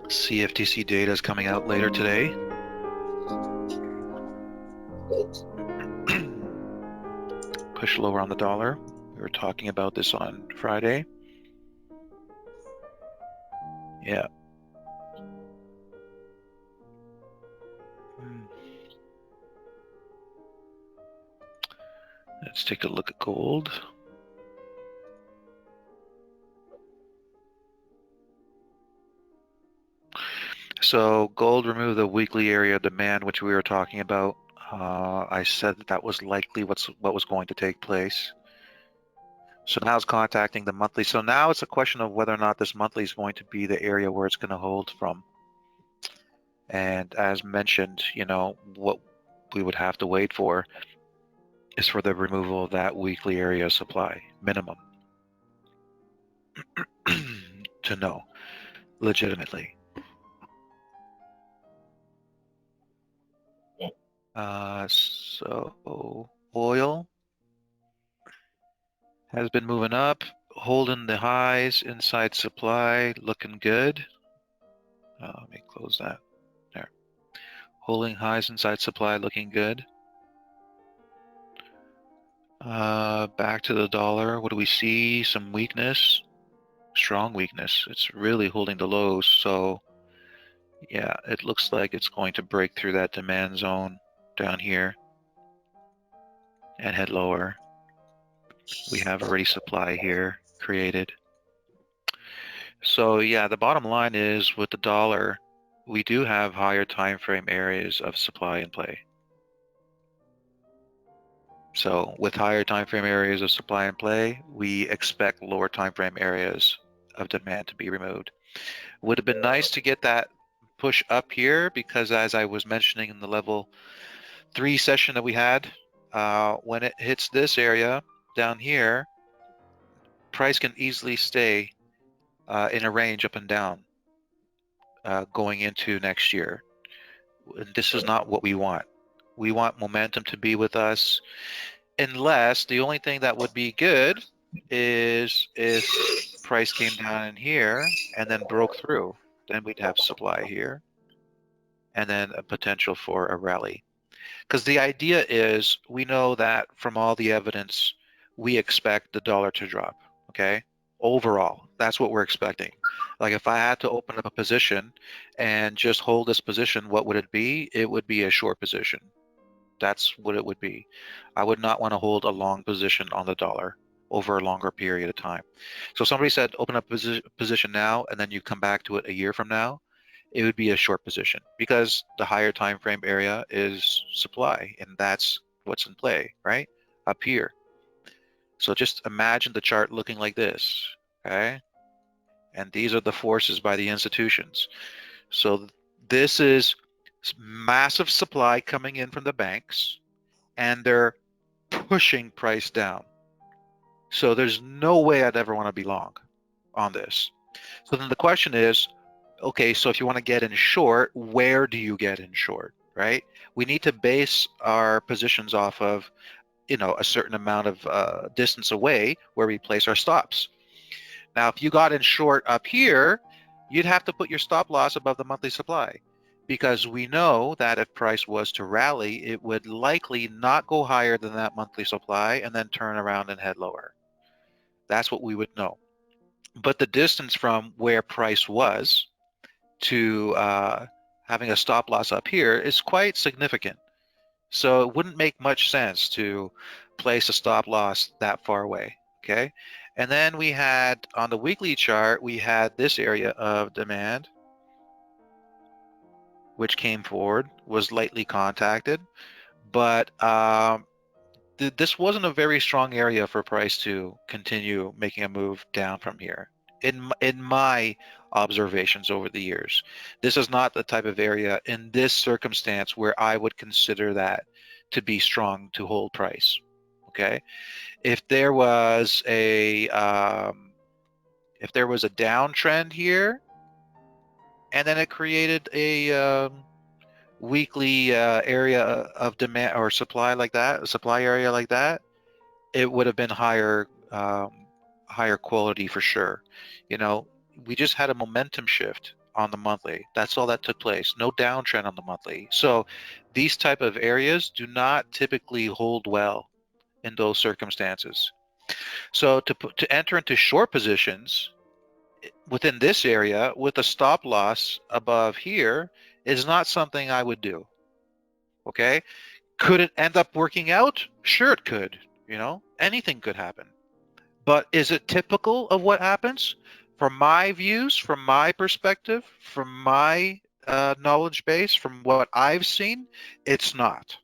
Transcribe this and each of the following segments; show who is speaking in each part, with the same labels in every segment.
Speaker 1: CFTC data is coming out later today. Push lower on the dollar. We were talking about this on Friday. Yeah. Let's take a look at gold. So gold removed the weekly area of demand, which we were talking about. I said that was likely what was going to take place. So now it's contacting the monthly. So now it's a question of whether or not this monthly is going to be the area where it's going to hold from. And as mentioned, what we would have to wait for is for the removal of that weekly area of supply minimum to know legitimately. So oil has been moving up, holding the highs inside supply, looking good. Let me close that. There. Holding highs inside supply, looking good. Back to the dollar. What do we see? Some weakness, strong weakness. It's really holding the lows. So yeah, it looks like it's going to break through that demand zone down here and head lower. We have already supply here created. So yeah, the bottom line is with the dollar, we do have higher time frame areas of supply in play. So with higher time frame areas of supply in play, we expect lower time frame areas of demand to be removed. Would have been nice to get that push up here because as I was mentioning in the level 3 session that we had, when it hits this area down here, price can easily stay in a range up and down going into next year. This is not what we want. We want momentum to be with us, unless the only thing that would be good is if price came down in here and then broke through. Then we'd have supply here and then a potential for a rally. Because the idea is we know that from all the evidence, we expect the dollar to drop, okay? Overall, that's what we're expecting. Like if I had to open up a position and just hold this position, what would it be? It would be a short position. That's what it would be. I would not want to hold a long position on the dollar over a longer period of time. So somebody said open up a position now and then you come back to it a year from now, it would be a short position because the higher time frame area is supply and that's what's in play, right? Up here. So just imagine the chart looking like this, okay? And these are the forces by the institutions. So this is massive supply coming in from the banks and they're pushing price down. So there's no way I'd ever want to be long on this. So then the question is, okay, so if you want to get in short, where do you get in short, right? We need to base our positions off of, a certain amount of distance away where we place our stops. Now, if you got in short up here, you'd have to put your stop loss above the monthly supply because we know that if price was to rally, it would likely not go higher than that monthly supply and then turn around and head lower. That's what we would know. But the distance from where price was to having a stop loss up here is quite significant. So it wouldn't make much sense to place a stop loss that far away, okay? And then we had, on the weekly chart, we had this area of demand, which came forward, was lightly contacted, but this wasn't a very strong area for price to continue making a move down from here. In my observations over the years, this is not the type of area in this circumstance where I would consider that to be strong to hold price. Okay, if there was a downtrend here, and then it created a weekly area of demand or supply like that, a supply area like that, it would have been higher quality for sure. You know, we just had a momentum shift on the monthly. That's all that took place. No downtrend on the monthly. So these type of areas do not typically hold well in those circumstances. So to enter into short positions within this area with a stop loss above here is not something I would do. Okay? Could it end up working out? Sure it could. You know, anything could happen. But is it typical of what happens? From my views, from my perspective, from my knowledge base, from what I've seen, it's not.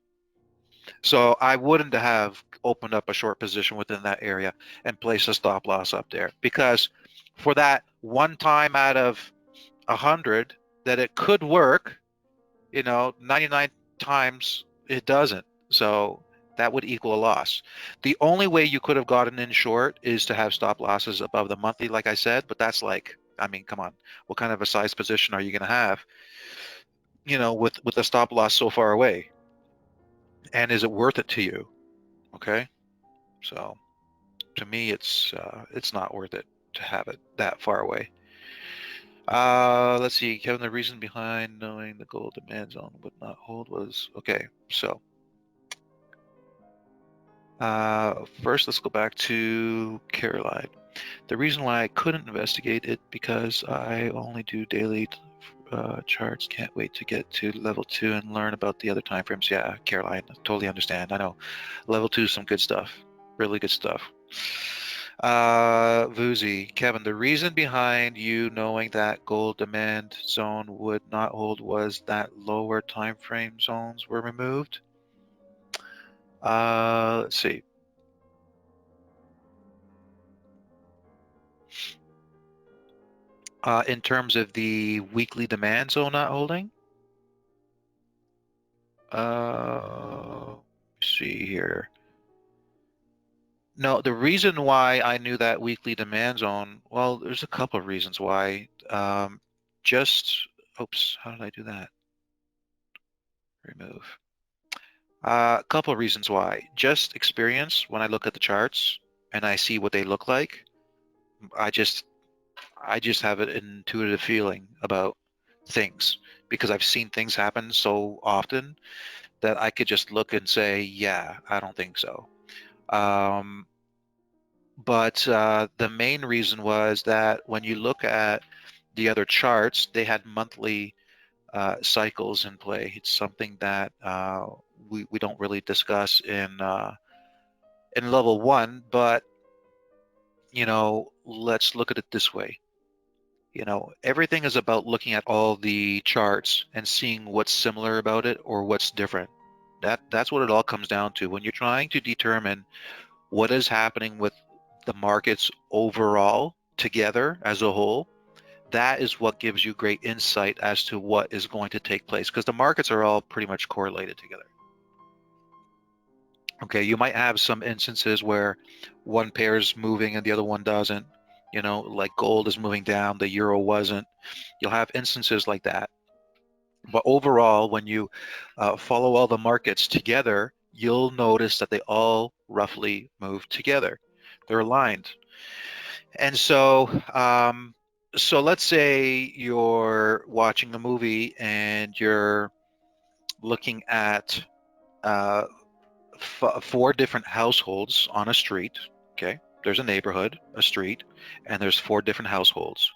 Speaker 1: So I wouldn't have opened up a short position within that area and placed a stop loss up there, because for that one time out of 100 that it could work, you know, 99 times it doesn't. So that would equal a loss. The only way you could have gotten in short is to have stop losses above the monthly, like I said, but that's like, I mean, come on, what kind of a size position are you going to have, you know, with a stop loss so far away? And is it worth it to you? Okay, so to me, it's not worth it to have it that far away. Let's see, Kevin, the reason behind knowing the gold demand zone would not hold was, okay, so first let's go back to Caroline. The reason why I couldn't investigate it because I only do daily charts. Can't wait to get to level 2 and learn about the other time frames. Yeah, Caroline, I totally understand. I know level 2 is some good stuff, really good stuff. Vuzi, Kevin, the reason behind you knowing that gold demand zone would not hold was that lower time frame zones were removed. Let's see. In terms of the weekly demand zone not holding, see here. No, the reason why I knew that weekly demand zone, well, there's a couple of reasons why. Just, oops, how did I do that? Remove. A couple of reasons why. Just experience when I look at the charts and I see what they look like. I just have an intuitive feeling about things because I've seen things happen so often that I could just look and say, yeah, I don't think so. But the main reason was that when you look at the other charts, they had monthly cycles in play. It's something that we don't really discuss in level 1, but you know, let's look at it this way. You know, everything is about looking at all the charts and seeing what's similar about it or what's different. That's what it all comes down to. When you're trying to determine what is happening with the markets overall together as a whole, that is what gives you great insight as to what is going to take place, because the markets are all pretty much correlated together. Okay, you might have some instances where one pair is moving and the other one doesn't. You know, like gold is moving down, the euro wasn't. You'll have instances like that. But overall, when you follow all the markets together, you'll notice that they all roughly move together. They're aligned. And so let's say you're watching a movie and you're looking at uh, 4 different households on a street. Okay, there's a neighborhood, a street, and there's 4 different households,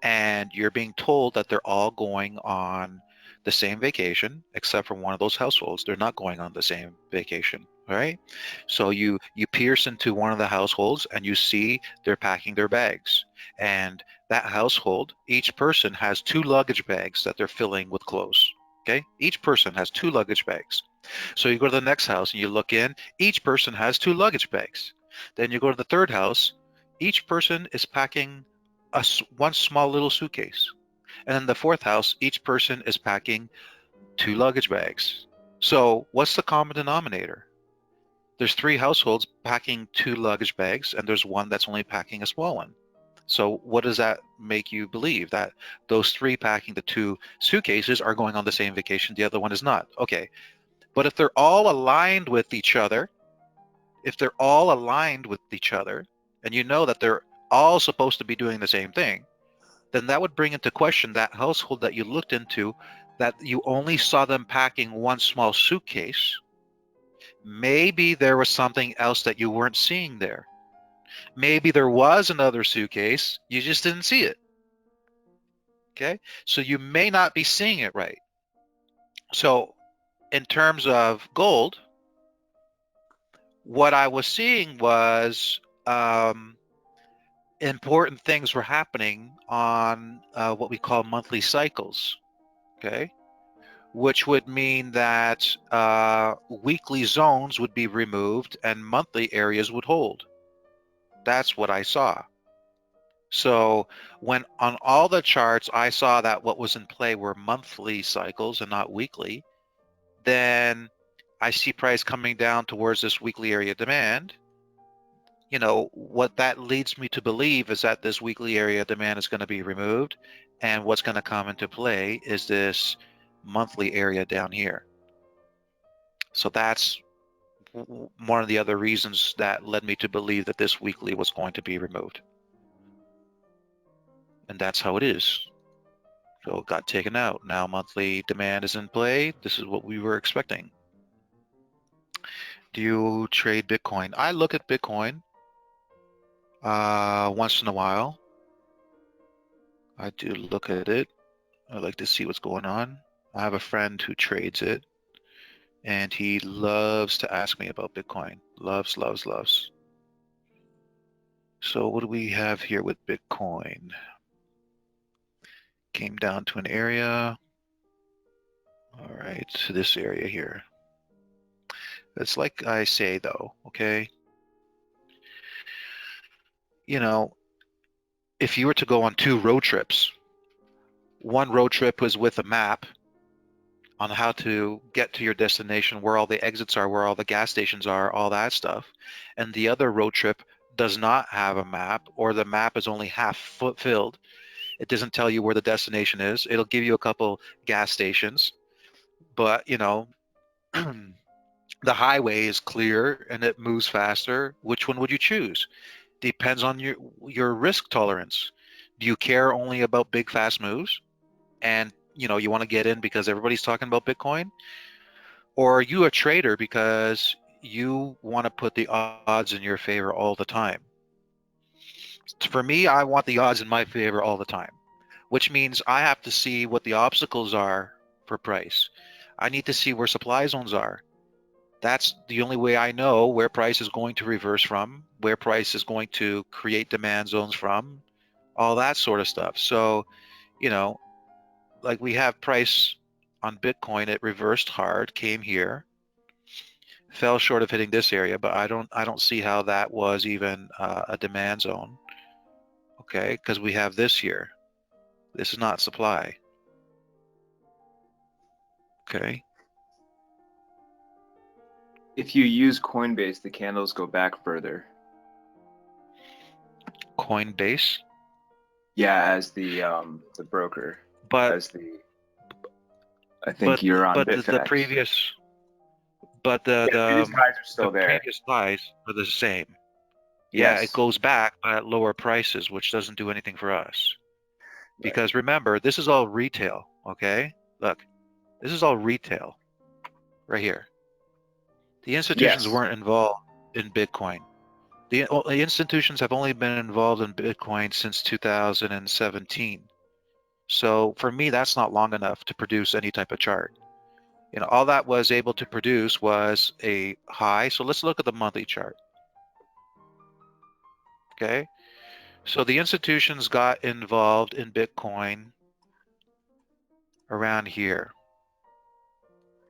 Speaker 1: and you're being told that they're all going on the same vacation except for one of those households. They're not going on the same vacation. All right, so you pierce into one of the households and you see they're packing their bags, and that household, each person has 2 luggage bags that they're filling with clothes. Okay, each person has 2 luggage bags. So you go to the next house and you look in, each person has 2 luggage bags. Then you go to the third house, each person is packing one small little suitcase. And then the fourth house, each person is packing 2 luggage bags. So what's the common denominator? There's 3 households packing 2 luggage bags, and there's one that's only packing a small one. So what does that make you believe? That those three packing the 2 suitcases are going on the same vacation, the other one is not. Okay, but if they're all aligned with each other, and you know that they're all supposed to be doing the same thing, then that would bring into question that household that you looked into, that you only saw them packing one small suitcase. Maybe there was something else that you weren't seeing there. Maybe there was another suitcase, you just didn't see it. Okay, so you may not be seeing it right. So in terms of gold, what I was seeing was important things were happening on what we call monthly cycles, okay? Which would mean that weekly zones would be removed and monthly areas would hold. That's what I saw. So when on all the charts I saw that what was in play were monthly cycles and not weekly, then I see price coming down towards this weekly area demand. You know, what that leads me to believe is that this weekly area demand is going to be removed, and what's going to come into play is this monthly area down here. So that's one of the other reasons that led me to believe that this weekly was going to be removed. And that's how it is. So it got taken out. Now monthly demand is in play. This is what we were expecting. Do you trade Bitcoin? I look at Bitcoin once in a while. I do look at it. I like to see what's going on. I have a friend who trades it, and he loves to ask me about Bitcoin. Loves, loves, loves. So what do we have here with Bitcoin? Came down to an area. All right, so this area here. It's like I say though, okay? You know, if you were to go on 2 road trips, one road trip was with a map on how to get to your destination, where all the exits are, where all the gas stations are, all that stuff. And the other road trip does not have a map, or the map is only half filled. It doesn't tell you where the destination is. It'll give you a couple gas stations, but you know, the highway is clear and it moves faster. Which one would you choose? Depends on your risk tolerance. Do you care only about big fast moves, and you know you want to get in because everybody's talking about Bitcoin? Or are you a trader because you want to put the odds in your favor all the time? For me, I want the odds in my favor all the time, which means I have to see what the obstacles are for price. I need to see where supply zones are. That's the only way I know where price is going to reverse from, where price is going to create demand zones from, all that sort of stuff. So, you know, like we have price on Bitcoin, it reversed hard, came here, fell short of hitting this area, but I don't see how that was even a demand zone. Okay, because we have this here. This is not supply. Okay.
Speaker 2: If you use Coinbase, the candles go back further.
Speaker 1: Coinbase.
Speaker 2: Yeah, as the broker,
Speaker 1: But
Speaker 2: as the I think you're on
Speaker 1: the
Speaker 2: Bitfinex.
Speaker 1: previous
Speaker 2: Yeah, these highs are
Speaker 1: the
Speaker 2: still there.
Speaker 1: previous highs are the same. Yeah, it
Speaker 2: Yes.
Speaker 1: goes back at lower prices, which doesn't do anything for us. Because remember, this is all retail, okay? Look, this is all retail right here. The institutions
Speaker 2: Yes.
Speaker 1: weren't involved in Bitcoin. The institutions have only been involved in Bitcoin since 2017. So for me, that's not long enough to produce any type of chart. You know, all that was able to produce was a high. So let's look at the monthly chart. Okay. So the institutions got involved in Bitcoin around here,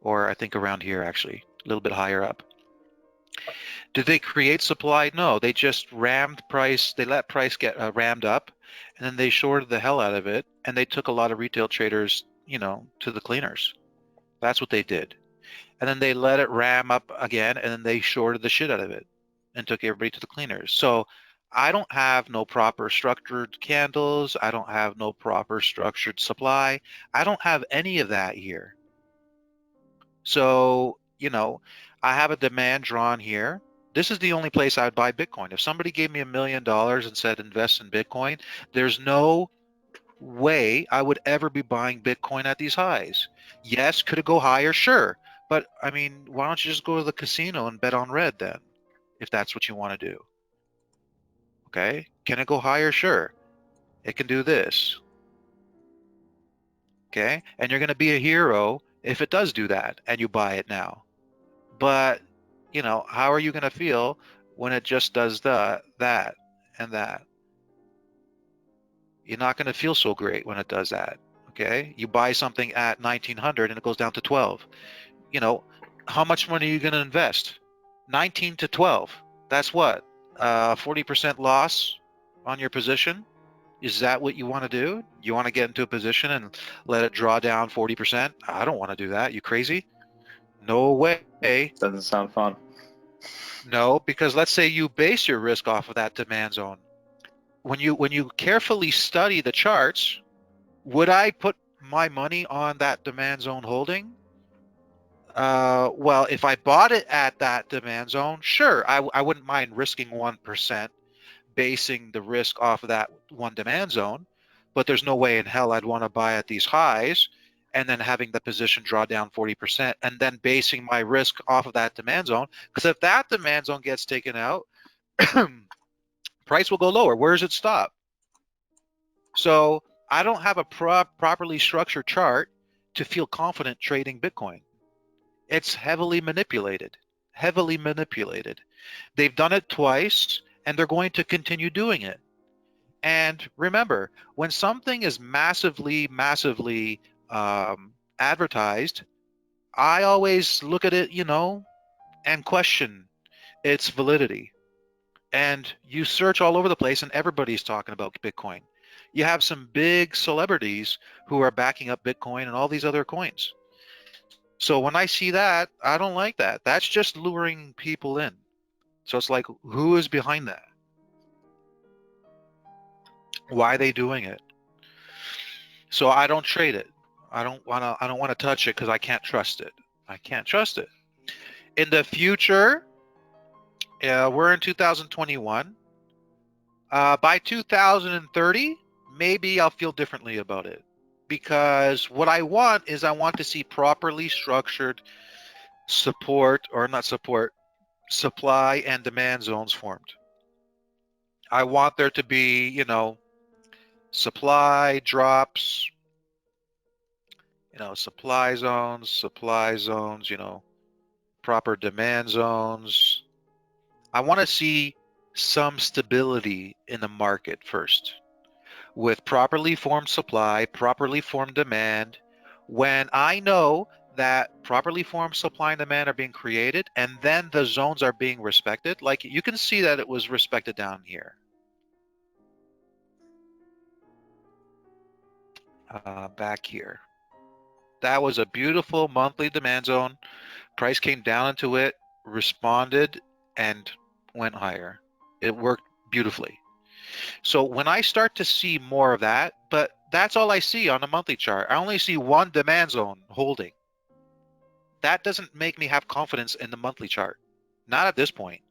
Speaker 1: or I think around here actually, a little bit higher up. Did they create supply? No, they just rammed price. They let price get rammed up, and then they shorted the hell out of it, and they took a lot of retail traders, you know, to the cleaners. That's what they did. And then they let it ram up again, and then they shorted the shit out of it and took everybody to the cleaners. So I don't have no proper structured candles. I don't have no proper structured supply. I don't have any of that here. So, I have a demand drawn here. This is the only place I would buy Bitcoin. If somebody gave me $1 million and said invest in Bitcoin, there's no way I would ever be buying Bitcoin at these highs. Yes, could it go higher? Sure. But I mean, why don't you just go to the casino and bet on red then, if that's what you want to do? Okay. Can it go higher? Sure. It can do this. Okay. And you're going to be a hero if it does do that and you buy it now. But, how are you going to feel when it just does that and that? You're not going to feel so great when it does that. Okay. You buy something at 1900 and it goes down to 12. How much money are you going to invest? 19 to 12. That's what? 40% loss on your position? Is that what you want to do? You want to get into a position and let it draw down 40%? I don't want to do that. You crazy? No way.
Speaker 2: Doesn't sound fun.
Speaker 1: No, because let's say you base your risk off of that demand zone. When you carefully study the charts, would I put my money on that demand zone holding? Well, if I bought it at that demand zone, sure, I wouldn't mind risking 1%, basing the risk off of that one demand zone, but there's no way in hell I'd want to buy at these highs and then having the position draw down 40% and then basing my risk off of that demand zone. Because if that demand zone gets taken out, price will go lower. Where does it stop? So I don't have a properly structured chart to feel confident trading Bitcoin. It's heavily manipulated, heavily manipulated. They've done it twice and they're going to continue doing it. And remember, when something is massively advertised, I always look at it, and question its validity. And you search all over the place and everybody's talking about Bitcoin. You have some big celebrities who are backing up Bitcoin and all these other coins. So when I see that, I don't like that. That's just luring people in. So it's like, who is behind that? Why are they doing it? So I don't trade it. I don't want to touch it because I can't trust it. I can't trust it. In the future, we're in 2021. By 2030, maybe I'll feel differently about it. Because what I want is I want to see properly structured support, or not support, supply and demand zones formed. I want there to be, supply drops, supply zones, proper demand zones. I want to see some stability in the market first with properly formed supply, properly formed demand. When I know that properly formed supply and demand are being created and then the zones are being respected, like you can see that it was respected down here. Back here. That was a beautiful monthly demand zone. Price came down into it, responded, and went higher. It worked beautifully. So when I start to see more of that, but that's all I see on a monthly chart. I only see one demand zone holding. That doesn't make me have confidence in the monthly chart. Not at this point.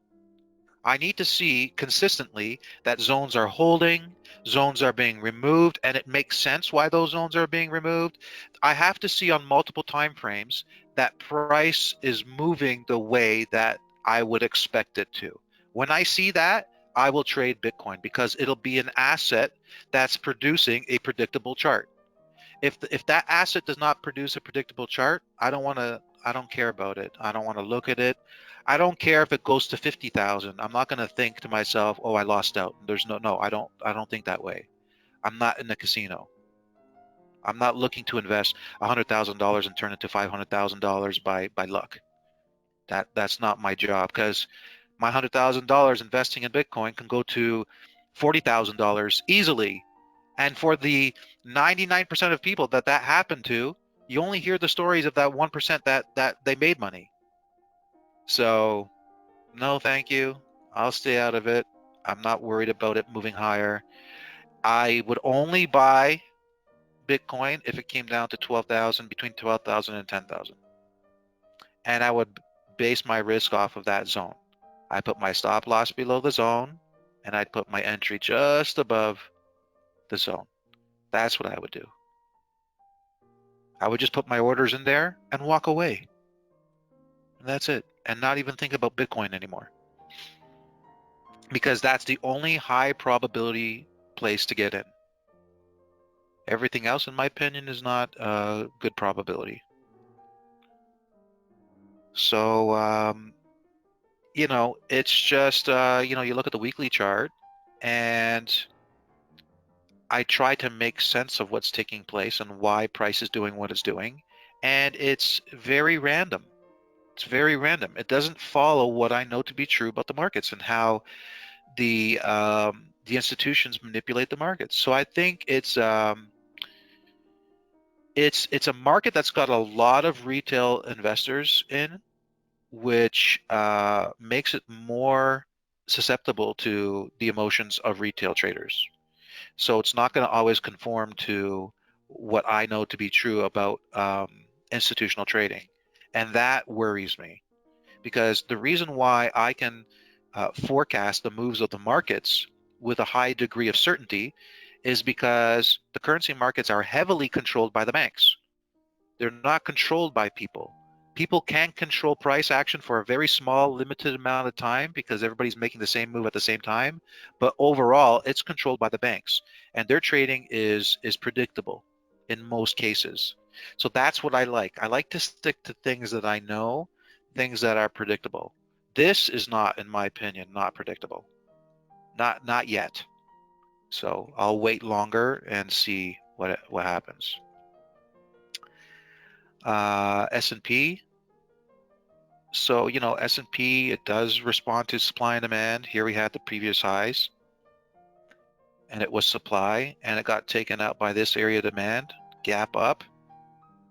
Speaker 1: I need to see consistently that zones are holding, zones are being removed, and it makes sense why those zones are being removed. I have to see on multiple time frames that price is moving the way that I would expect it to. When I see that, I will trade Bitcoin because it'll be an asset that's producing a predictable chart. If that asset does not produce a predictable chart, I don't care about it. I don't want to look at it. I don't care if it goes to 50,000. I'm not going to think to myself, "Oh, I lost out." There's no, I don't think that way. I'm not in the casino. I'm not looking to invest $100,000 and turn it to $500,000 by luck. That's not my job because my $100,000 investing in Bitcoin can go to $40,000 easily. And for the 99% of people that happened to, you only hear the stories of that 1% that they made money. So no, thank you. I'll stay out of it. I'm not worried about it moving higher. I would only buy Bitcoin if it came down to 12,000, between 12,000 and 10,000. And I would base my risk off of that zone. I put my stop loss below the zone, and I'd put my entry just above the zone. That's what I would do. I would just put my orders in there and walk away. And that's it. And not even think about Bitcoin anymore. Because that's the only high probability place to get in. Everything else, in my opinion, is not a good probability. So, you know, it's just, you know, you look at the weekly chart and I try to make sense of what's taking place and why price is doing what it's doing. And it's very random. It's very random. It doesn't follow what I know to be true about the markets and how the institutions manipulate the markets. So I think it's a market that's got a lot of retail investors in, which makes it more susceptible to the emotions of retail traders. So it's not going to always conform to what I know to be true about institutional trading. And that worries me because the reason why I can forecast the moves of the markets with a high degree of certainty is because the currency markets are heavily controlled by the banks. They're not controlled by people. People can control price action for a very small, limited amount of time because everybody's making the same move at the same time. But overall, it's controlled by the banks, and their trading is predictable in most cases. So that's what I like. I like to stick to things that I know, things that are predictable. This is not, in my opinion, not predictable. Not yet. So I'll wait longer and see what happens. S&P. So, you know, S&P, it does respond to supply and demand. Here we had the previous highs, and it was supply, and it got taken out by this area of demand, gap up,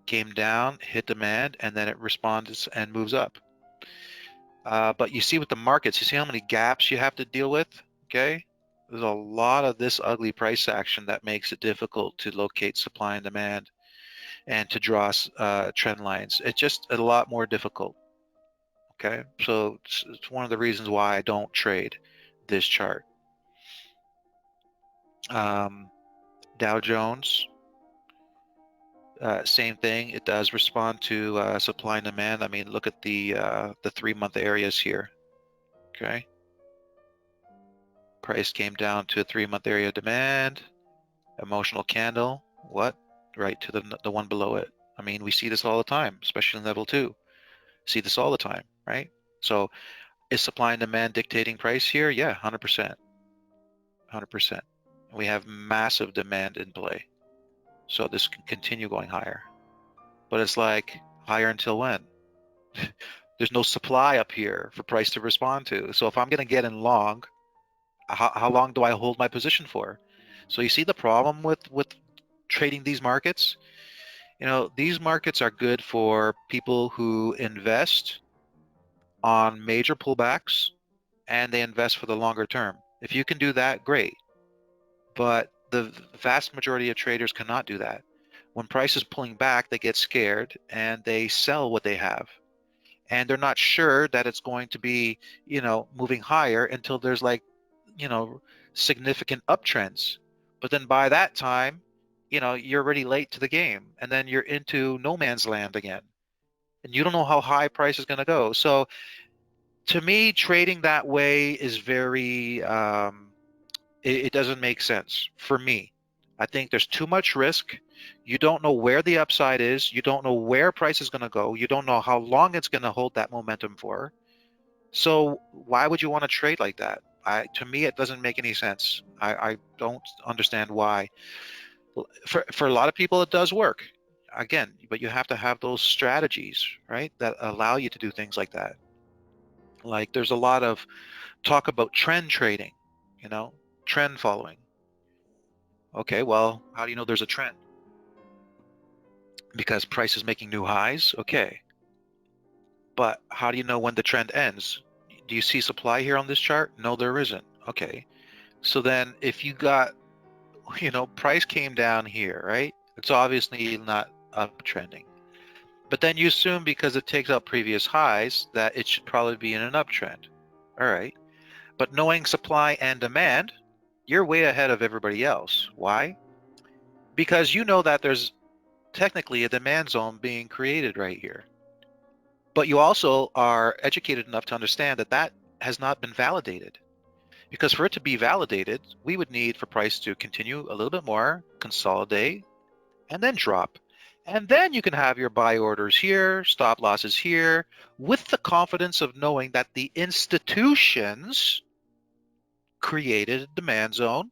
Speaker 1: came down, hit demand, and then it responds and moves up. But you see with the markets, you see how many gaps you have to deal with, okay? There's a lot of this ugly price action that makes it difficult to locate supply and demand and to draw trend lines. It's just a lot more difficult. Okay, so it's one of the reasons why I don't trade this chart. Dow Jones, same thing. It does respond to supply and demand. I mean, look at the 3-month areas here. Okay, price came down to a 3-month area of demand. Emotional candle. What? Right to the one below it. I mean, we see this all the time, especially in level 2. See this all the time, right? So is supply and demand dictating price here? Yeah, 100%. 100%. We have massive demand in play. So this can continue going higher. But it's like higher until when? There's no supply up here for price to respond to. So if I'm going to get in long, how long do I hold my position for? So you see the problem with trading these markets? You know, these markets are good for people who invest on major pullbacks and they invest for the longer term. If you can do that, great. But the vast majority of traders cannot do that. When price is pulling back, they get scared and they sell what they have. And they're not sure that it's going to be, you know, moving higher until there's like, you know, significant uptrends. But then by that time, you know, you're already late to the game and then you're into no man's land again. And you don't know how high price is going to go. So to me, trading that way is very, it doesn't make sense for me. I think there's too much risk. You don't know where the upside is. You don't know where price is going to go. You don't know how long it's going to hold that momentum for. So why would you want to trade like that? To me, it doesn't make any sense. I don't understand why. For a lot of people, it does work. Again, but you have to have those strategies, right, that allow you to do things like that. Like there's a lot of talk about trend trading, you know, trend following. Okay, well, how do you know there's a trend? Because price is making new highs? Okay. But how do you know when the trend ends? Do you see supply here on this chart? No, there isn't. Okay. So then if you got, price came down here, right? It's obviously not uptrending. But then you assume because it takes out previous highs that it should probably be in an uptrend. All right. But knowing supply and demand, you're way ahead of everybody else. Why? Because you know that there's technically a demand zone being created right here. But you also are educated enough to understand that that has not been validated. Because for it to be validated, we would need for price to continue a little bit more, consolidate, and then drop. And then you can have your buy orders here, stop losses here, with the confidence of knowing that the institutions created a demand zone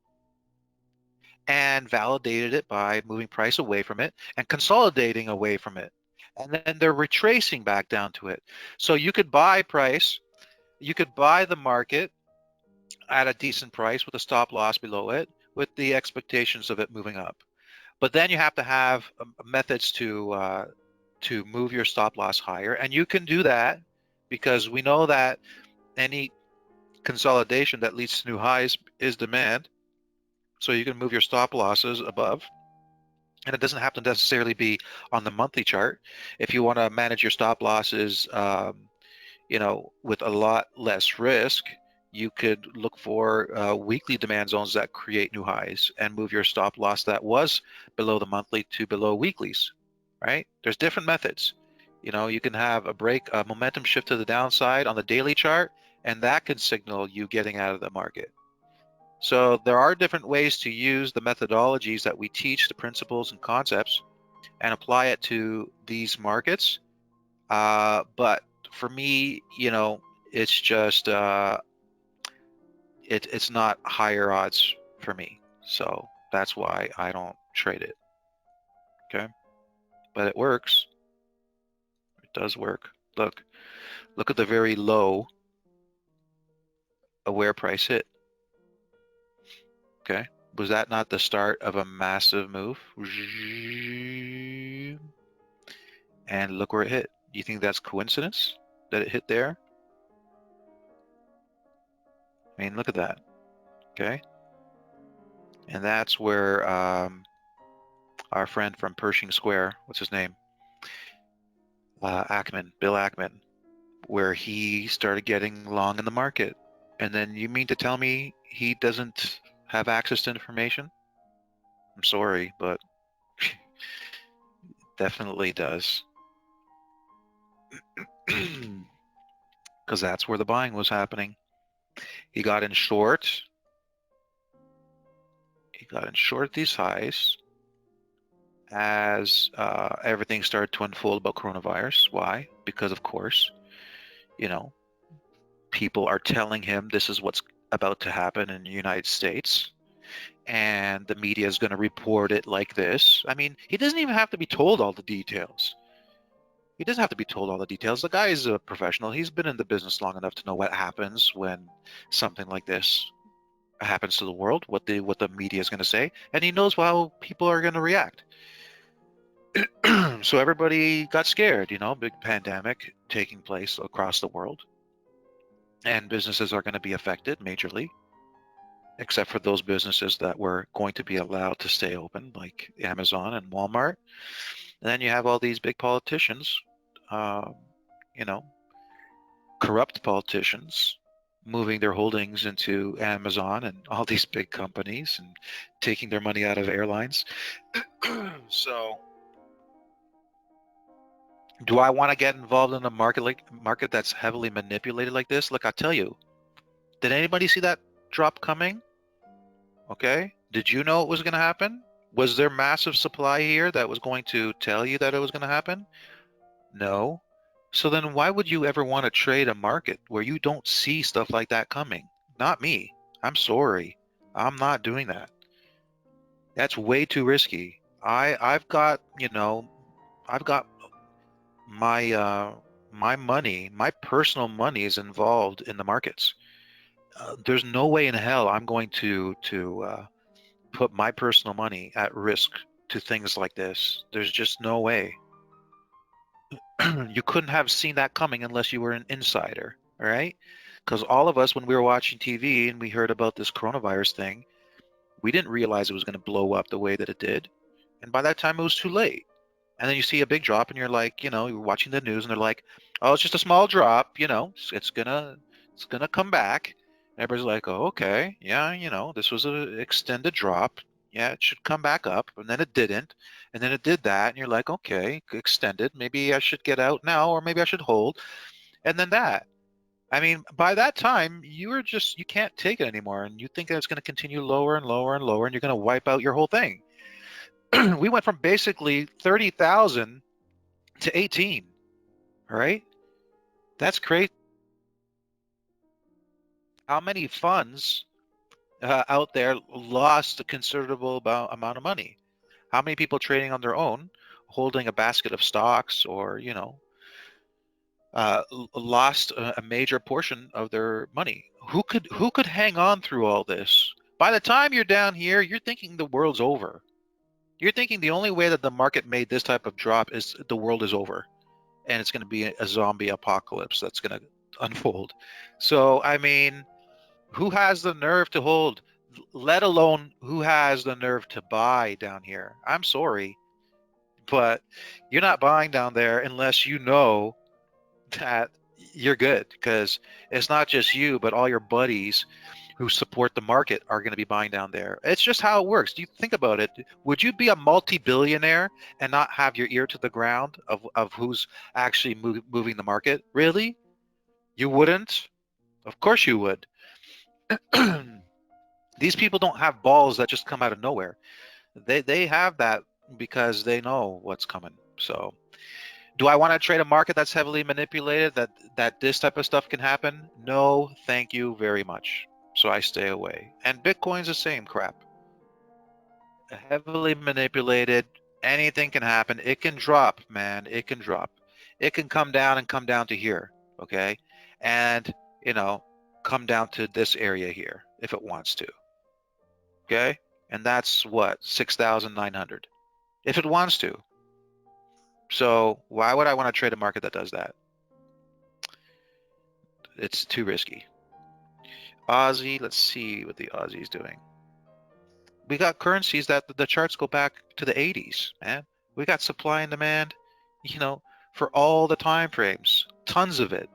Speaker 1: and validated it by moving price away from it and consolidating away from it. And then they're retracing back down to it. So you could buy price, you could buy the market at a decent price with a stop loss below it with the expectations of it moving up. But then you have to have methods to move your stop loss higher. And you can do that because we know that any consolidation that leads to new highs is demand. So you can move your stop losses above. And it doesn't have to necessarily be on the monthly chart. If you want to manage your stop losses, with a lot less risk, you could look for weekly demand zones that create new highs and move your stop loss that was below the monthly to below weeklies, right? There's different methods. You can have a momentum shift to the downside on the daily chart, and that could signal you getting out of the market. So there are different ways to use the methodologies that we teach, the principles and concepts, and apply it to these markets. But for me, it's just it's not higher odds for me. So that's why I don't trade it. Okay, but it works. It does work. Look at the very low of where price hit. Okay, was that not the start of a massive move? And look where it hit. Do you think that's coincidence that it hit there? I mean, look at that. Okay, and that's where our friend from Pershing Square, what's his name? Bill Ackman, where he started getting long in the market. And then you mean to tell me he doesn't have access to information? I'm sorry, but definitely does. Because that's where the buying was happening. He got in short. He got in short these highs as everything started to unfold about coronavirus. Why? Because, of course, you know, people are telling him this is what's about to happen in the United States, and the media is going to report it like this. I mean, he doesn't even have to be told all the details. He doesn't have to be told all the details. The guy is a professional. He's been in the business long enough to know what happens when something like this happens to the world, what the media is going to say, and he knows how people are going to react. So everybody got scared, big pandemic taking place across the world, and businesses are going to be affected majorly, except for those businesses that were going to be allowed to stay open, like Amazon and Walmart. And then you have all these big politicians, um, you know, corrupt politicians moving their holdings into Amazon and all these big companies and taking their money out of airlines. So do I want to get involved in a market that's heavily manipulated like this? Look, I'll tell you, did anybody see that drop coming? Okay. Did you know it was going to happen? Was there massive supply here that was going to tell you that it was going to happen? No. So then why would you ever want to trade a market where you don't see stuff like that coming? Not me. I'm sorry. I'm not doing that. That's way too risky. I've got, I've got my money, my personal money is involved in the markets. There's no way in hell I'm going to put my personal money at risk to things like this. There's just no way. You couldn't have seen that coming unless you were an insider, all right? Because all of us, when we were watching TV and we heard about this coronavirus thing, we didn't realize it was going to blow up the way that it did. And by that time, it was too late. And then you see a big drop, and you're like, you're watching the news, and they're like, "Oh, it's just a small drop. It's gonna come back." And everybody's like, "Oh, okay, yeah, this was an extended drop. Yeah, it should come back up." And then it didn't, and then it did that, and you're like, "Okay, extended. Maybe I should get out now, or maybe I should hold." And then that. I mean, by that time, you can't take it anymore, and you think that it's going to continue lower and lower and lower, and you're going to wipe out your whole thing. We went from basically 30,000 to 18, right? That's crazy. How many funds out there lost a considerable amount of money? How many people trading on their own, holding a basket of stocks, or lost a major portion of their money? Who could hang on through all this? By the time you're down here, you're thinking the world's over. You're thinking the only way that the market made this type of drop is the world is over, and it's going to be a zombie apocalypse that's going to unfold. So, I mean, who has the nerve to hold, let alone who has the nerve to buy down here? I'm sorry, but you're not buying down there unless you know that you're good, because it's not just you, but all your buddies who support the market are going to be buying down there. It's just how it works. Do you think about it? Would you be a multi-billionaire and not have your ear to the ground of who's actually moving the market? Really? You wouldn't? Of course you would. These people don't have balls that just come out of nowhere. They have that because they know what's coming. So, do I want to trade a market that's heavily manipulated, that this type of stuff can happen? No, thank you very much. So I stay away. And Bitcoin's the same crap. Heavily manipulated, anything can happen. It can drop, man. It can drop. It can come down and come down to here, okay? And, you know, come down to this area here if it wants to, okay? And that's what, 6,900 if it wants to. So why would I want to trade a market that does that? It's too risky. Aussie, let's see what the Aussie is doing. We got currencies that the charts go back to the 80s, man. We got supply and demand, for all the time frames, tons of it.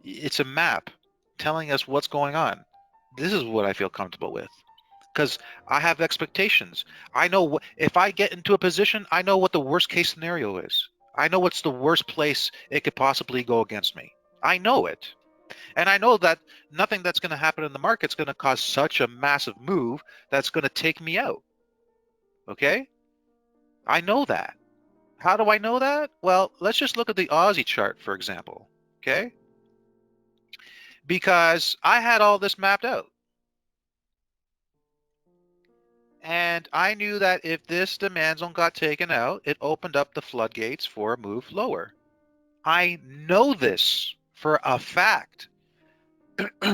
Speaker 1: It's a map telling us what's going on. This is what I feel comfortable with, because I have expectations. I know if I get into a position, I know what the worst case scenario is. I know what's the worst place it could possibly go against me. I know it. And I know that nothing that's going to happen in the market's going to cause such a massive move that's going to take me out. Okay? I know that. How do I know that? Well, let's just look at the Aussie chart, for example. Okay? Because I had all this mapped out. And I knew that if this demand zone got taken out, it opened up the floodgates for a move lower. I know this for a fact.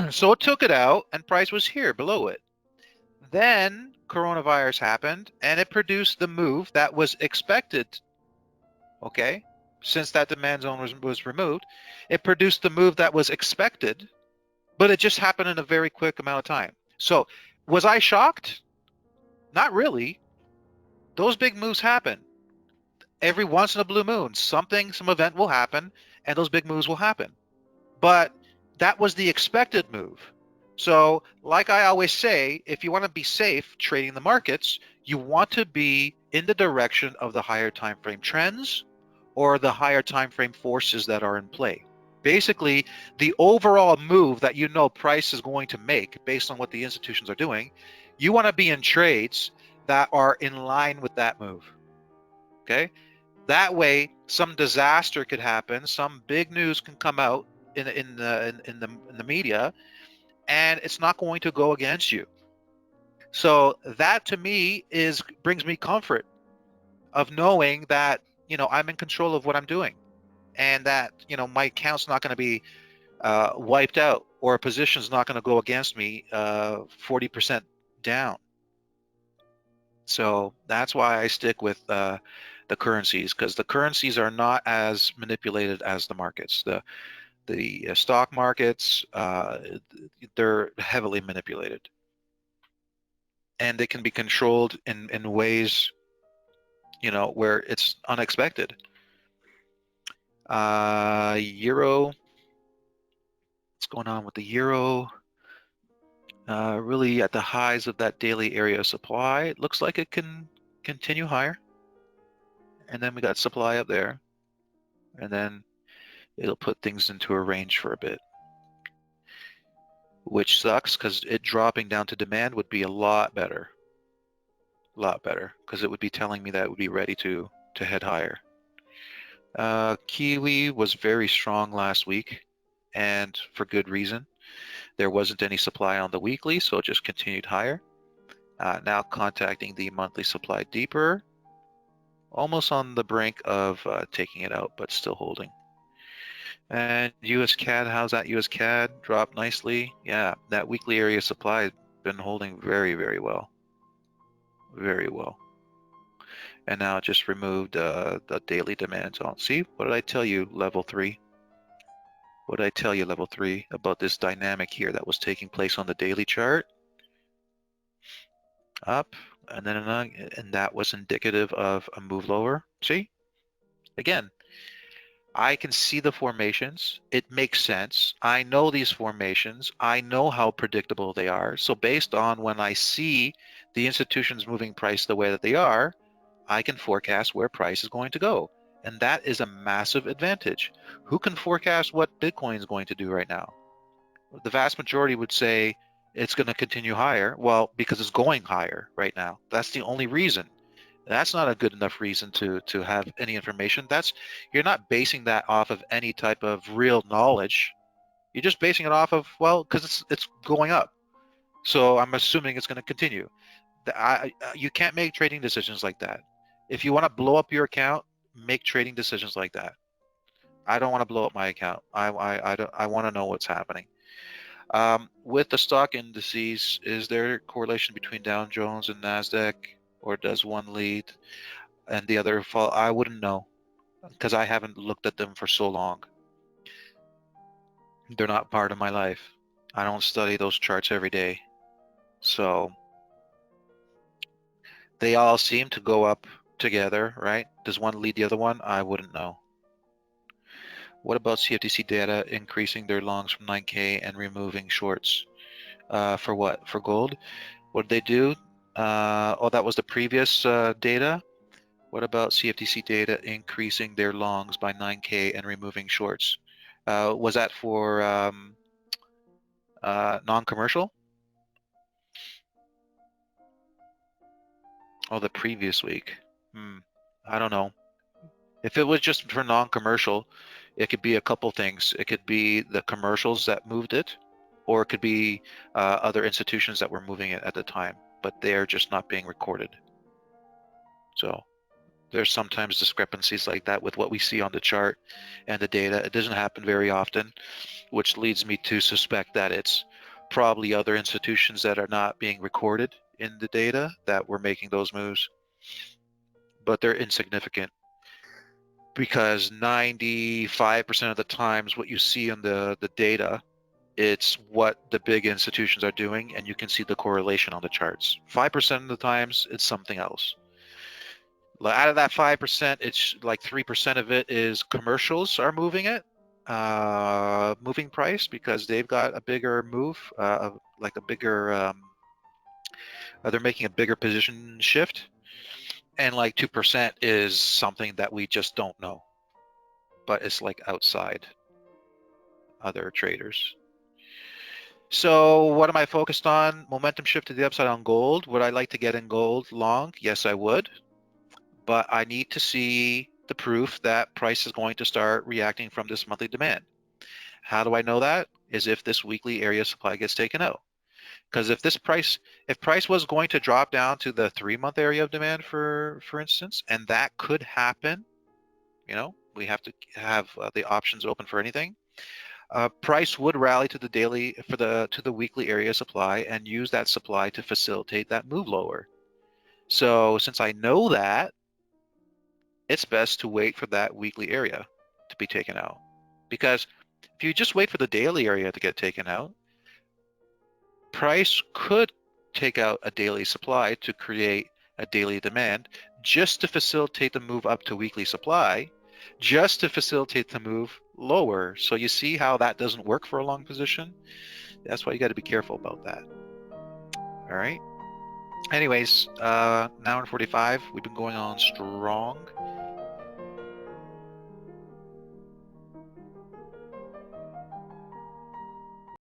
Speaker 1: So it took it out, and price was here below it. Then coronavirus happened, and it produced the move that was expected. Okay, since that demand zone was removed, it produced the move that was expected, but it just happened in a very quick amount of time. So was I shocked? Not really. Those big moves happen. Every once in a blue moon, some event will happen, and those big moves will happen. But that was the expected move. So, like I always say, if you want to be safe trading the markets, you want to be in the direction of the higher time frame trends or the higher time frame forces that are in play. Basically, the overall move that price is going to make based on what the institutions are doing, you want to be in trades that are in line with that move. Okay? That way, some disaster could happen, some big news can come out in the media, and it's not going to go against you. So that to me brings me comfort of knowing that I'm in control of what I'm doing, and that my account's not going to be wiped out, or a position's not going to go against me 40% down. So that's why I stick with the currencies, because the currencies are not as manipulated as the markets. The the stock markets, they're heavily manipulated. And they can be controlled in ways, where it's unexpected. Euro, what's going on with the euro? Really at the highs of that daily area of supply. It looks like it can continue higher. And then we got supply up there. And then it'll put things into a range for a bit, which sucks because it dropping down to demand would be a lot better, because it would be telling me that it would be ready to head higher. Kiwi was very strong last week, and for good reason. There wasn't any supply on the weekly, so it just continued higher. Now contacting the monthly supply deeper, almost on the brink of taking it out, but still holding. And US CAD, how's that US CAD? Dropped nicely. Yeah, that weekly area supply has been holding very, very well. Very well. And now it just removed the daily demand zone. See, what did I tell you, level 3? What did I tell you, level 3, about this dynamic here that was taking place on the daily chart? Up, and then and that was indicative of a move lower. See? Again, I can see the formations. It makes sense. I know these formations. I know how predictable they are. So based on when I see the institutions moving price the way that they are, I can forecast where price is going to go. And that is a massive advantage. Who can forecast what Bitcoin is going to do right now? The vast majority would say it's going to continue higher. Well, because it's going higher right now. That's the only reason. That's not a good enough reason to have any information. You're not basing that off of any type of real knowledge. You're just basing it off of, well, because it's going up. So I'm assuming it's going to continue. You can't make trading decisions like that. If you want to blow up your account, make trading decisions like that. I don't want to blow up my account. I want to know what's happening. With the stock indices, is there a correlation between Dow Jones and NASDAQ, or does one lead and the other fall? I wouldn't know because I haven't looked at them for so long. They're not part of my life. I don't study those charts every day. So they all seem to go up together, right? Does one lead the other one? I wouldn't know. What about CFTC data increasing their longs from 9K and removing shorts? For what? For gold? What did they do? Oh, that was the previous data. What about CFTC data increasing their longs by 9K and removing shorts? Was that for non-commercial? Oh, the previous week. I don't know. If it was just for non-commercial, it could be a couple things. It could be the commercials that moved it, or it could be other institutions that were moving it at the time, but they're just not being recorded. So there's sometimes discrepancies like that with what we see on the chart and the data. It doesn't happen very often, which leads me to suspect that it's probably other institutions that are not being recorded in the data that were making those moves, but they're insignificant because 95% of the times what you see in the data, it's what the big institutions are doing, and you can see the correlation on the charts. 5% of the times, it's something else. Out of that 5%, it's like 3% of it is commercials are moving it, moving price because they've got a bigger move, like a bigger, they're making a bigger position shift. And like 2% is something that we just don't know, but it's like outside other traders. So what am I focused on? Momentum shift to the upside on gold. Would I like to get in gold long? Yes, I would. But I need to see the proof that price is going to start reacting from this monthly demand. How do I know that? Is if this weekly area supply gets taken out. Because if price was going to drop down to the 3-month area of demand, for instance, and that could happen, we have to have the options open for anything. Price would rally to the daily to the weekly area supply and use that supply to facilitate that move lower. So since I know that, it's best to wait for that weekly area to be taken out, because If you just wait for the daily area to get taken out, price could take out a daily supply to create a daily demand just to facilitate the move up to weekly supply, just to facilitate the move lower. So you see how that doesn't work for a long position? That's why you got to be careful about that. All right. Anyways, an hour and 45. We've been going on strong.